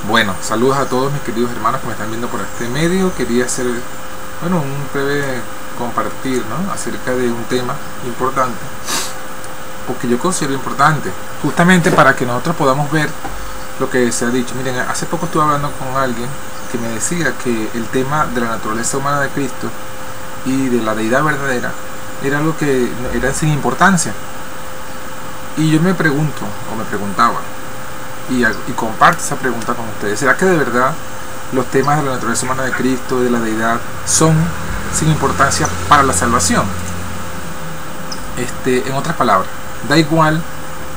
Bueno, saludos a todos mis queridos hermanos que me están viendo por este medio. Quería hacer, un breve compartir, ¿no?, acerca de un tema importante, o que yo considero importante, justamente para que nosotros podamos ver lo que se ha dicho. Miren, hace poco estuve hablando con alguien que me decía que el tema de la naturaleza humana de Cristo y de la deidad verdadera era algo que era sin importancia. Y yo me pregunto, o me preguntaba, y comparto esa pregunta con ustedes: ¿será que de verdad los temas de la naturaleza humana de Cristo y de la deidad son sin importancia para la salvación? En otras palabras, da igual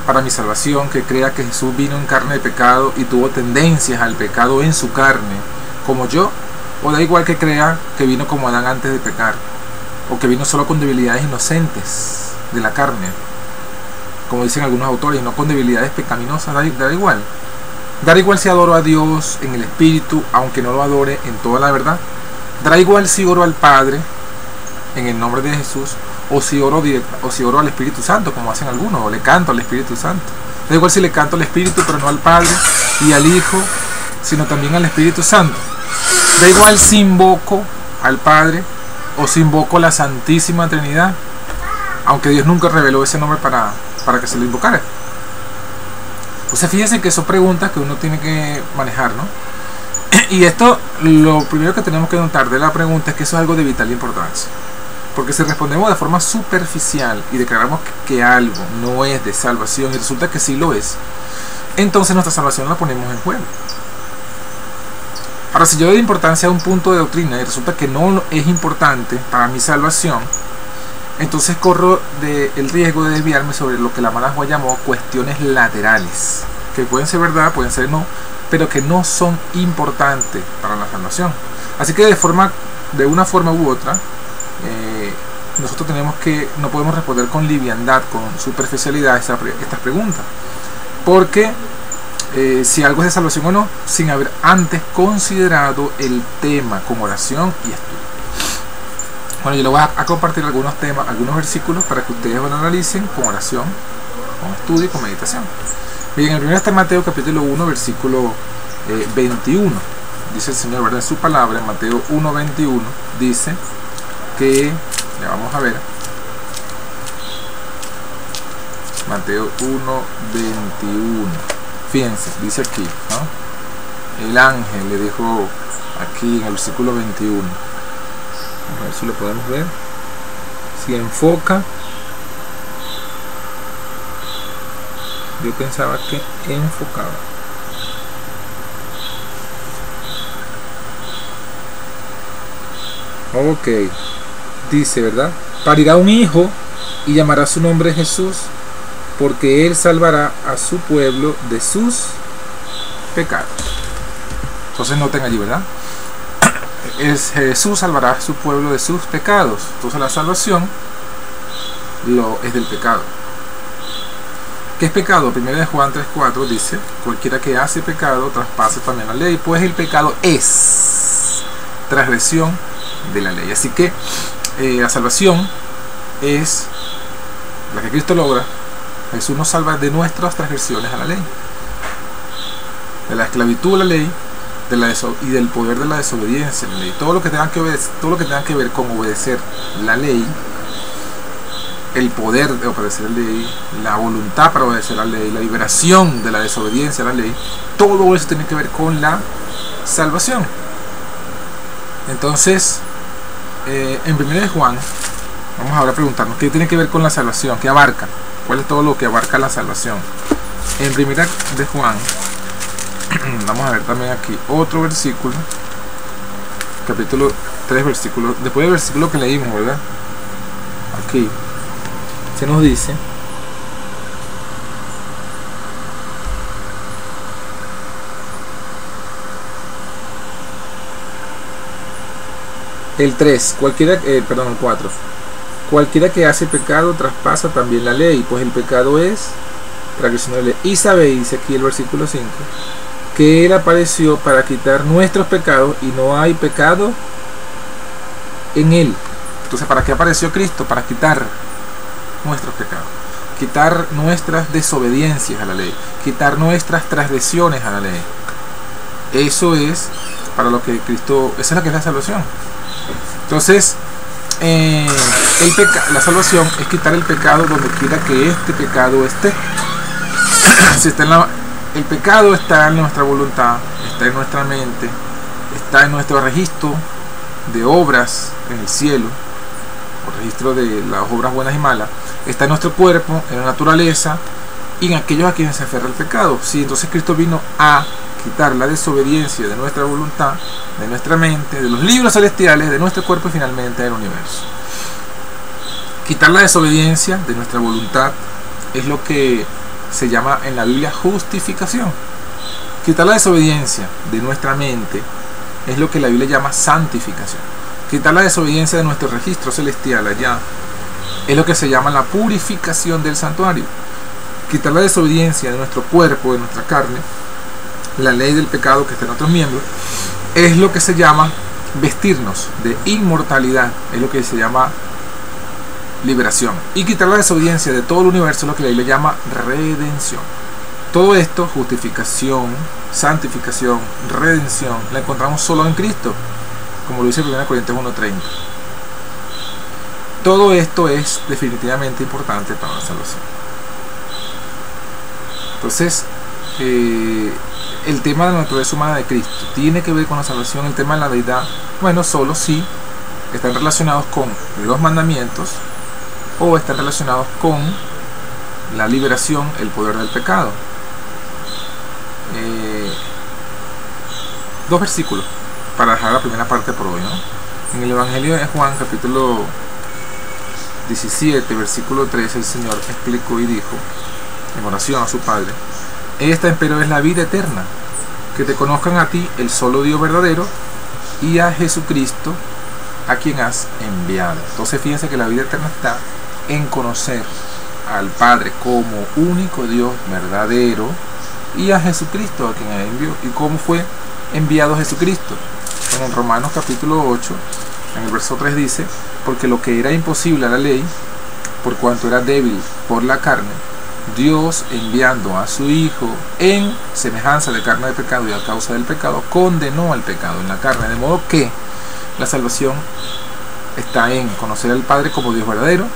para mi salvación que crea que Jesús vino en carne de pecado y tuvo tendencias al pecado en su carne, como yo, o da igual que crea que vino como Adán antes de pecar, o que vino solo con debilidades inocentes de la carne, como dicen algunos autores, y no con debilidades pecaminosas. Da igual. Da igual si adoro a Dios en el Espíritu, aunque no lo adore en toda la verdad. Da igual si oro al Padre en el nombre de Jesús, o si oro al Espíritu Santo, como hacen algunos, o le canto al Espíritu Santo. Da igual si le canto al Espíritu, pero no al Padre y al Hijo, sino también al Espíritu Santo. Da igual si invoco al Padre o si invoco la Santísima Trinidad, aunque Dios nunca reveló ese nombre para que se lo invocara. O sea, fíjense que son preguntas que uno tiene que manejar, ¿no? Y esto, lo primero que tenemos que notar de la pregunta es que eso es algo de vital importancia. Porque si respondemos de forma superficial y declaramos que algo no es de salvación y resulta que sí lo es, entonces nuestra salvación la ponemos en juego. Ahora, si yo doy importancia a un punto de doctrina y resulta que no es importante para mi salvación, entonces corro el riesgo de desviarme sobre lo que la Manajua llamó cuestiones laterales, que pueden ser verdad, pueden ser no, pero que no son importantes para la salvación. Así que de una forma u otra, nosotros no podemos responder con liviandad, con superficialidad estas preguntas, porque si algo es de salvación o no, sin haber antes considerado el tema con oración y estudio. Bueno, yo les voy a compartir algunos versículos para que ustedes lo analicen con oración, con estudio y con meditación. Bien, el primero está en Mateo capítulo 1, versículo 21. Dice el Señor, ¿verdad?, en su palabra, en Mateo 1, 21, dice que, ya vamos a ver, Mateo 1, 21. Fíjense, dice aquí, ¿no? El ángel le dijo aquí en el versículo 21. A ver si lo podemos ver. Si enfoca. Yo pensaba que enfocaba. Ok. Dice, ¿verdad? Parirá un hijo y llamará su nombre Jesús, porque él salvará a su pueblo de sus pecados. Entonces noten allí, ¿verdad? Jesús salvará a su pueblo de sus pecados. Entonces la salvación es del pecado. ¿Qué es pecado? 1 Juan 3:4 dice: cualquiera que hace pecado traspasa también la ley, pues el pecado es transgresión de la ley. Así que la salvación es la que Cristo logra. Jesús nos salva de nuestras transgresiones a la ley, de la esclavitud a la ley, y del poder de la desobediencia a la ley. Todo lo que tenga que ver con obedecer la ley, el poder de obedecer la ley, la voluntad para obedecer la ley, la liberación de la desobediencia a la ley, todo eso tiene que ver con la salvación. Entonces, en 1 Juan, vamos ahora a preguntarnos qué tiene que ver con la salvación, qué abarca, cuál es todo lo que abarca la salvación. En 1 Juan, vamos a ver también aquí otro versículo, capítulo 3, versículo, después del versículo que leímos, ¿verdad? Aquí se nos dice: el 4. Cualquiera que hace pecado traspasa también la ley, pues el pecado es transgresión de la ley. Y sabéis, dice aquí el versículo 5, que Él apareció para quitar nuestros pecados y no hay pecado en Él. Entonces, ¿para qué apareció Cristo? Para quitar nuestros pecados, quitar nuestras desobediencias a la ley, quitar nuestras transgresiones a la ley. Eso es para lo que Cristo, esa es la que es la salvación. Entonces, la salvación es quitar el pecado donde quiera que este pecado esté. Si está el pecado está en nuestra voluntad, está en nuestra mente, está en nuestro registro de obras en el cielo, o registro de las obras buenas y malas, está en nuestro cuerpo, en la naturaleza y en aquellos a quienes se aferra el pecado. Sí, entonces Cristo vino a quitar la desobediencia de nuestra voluntad, de nuestra mente, de los libros celestiales, de nuestro cuerpo y finalmente del universo. Quitar la desobediencia de nuestra voluntad es lo que se llama en la Biblia justificación. Quitar la desobediencia de nuestra mente es lo que la Biblia llama santificación. Quitar la desobediencia de nuestro registro celestial allá es lo que se llama la purificación del santuario. Quitar la desobediencia de nuestro cuerpo, de nuestra carne, la ley del pecado que está en nuestros miembros, es lo que se llama vestirnos de inmortalidad, es lo que se llama liberación. Y quitar la desobediencia de todo el universo es lo que la Biblia llama redención. Todo esto, justificación, santificación, redención, la encontramos solo en Cristo, como lo dice 1 Corintios 1:30. Todo esto es definitivamente importante para la salvación. Entonces, el tema de la naturaleza humana de Cristo tiene que ver con la salvación. El tema de la deidad, bueno, solo si están relacionados con los mandamientos o están relacionados con la liberación, el poder del pecado. Dos versículos para dejar la primera parte por hoy, ¿no? En el Evangelio de Juan, capítulo 17, versículo 13, el Señor explicó y dijo en oración a su Padre: esta empero es la vida eterna, que te conozcan a ti, el solo Dios verdadero, y a Jesucristo, a quien has enviado. Entonces fíjense que la vida eterna está en conocer al Padre como único Dios verdadero y a Jesucristo, a quien envió. ¿Y cómo fue enviado Jesucristo? Bueno, en Romanos capítulo 8, en el verso 3 dice: porque lo que era imposible a la ley, por cuanto era débil por la carne, Dios, enviando a su Hijo en semejanza de carne de pecado y a causa del pecado, condenó al pecado en la carne. De modo que la salvación está en conocer al Padre como Dios verdadero,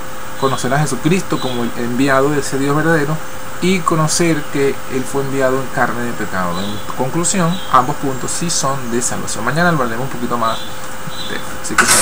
conocer a Jesucristo como el enviado de ese Dios verdadero y conocer que Él fue enviado en carne de pecado. En conclusión, ambos puntos sí son de salvación. Mañana hablaremos un poquito más de tema, así que se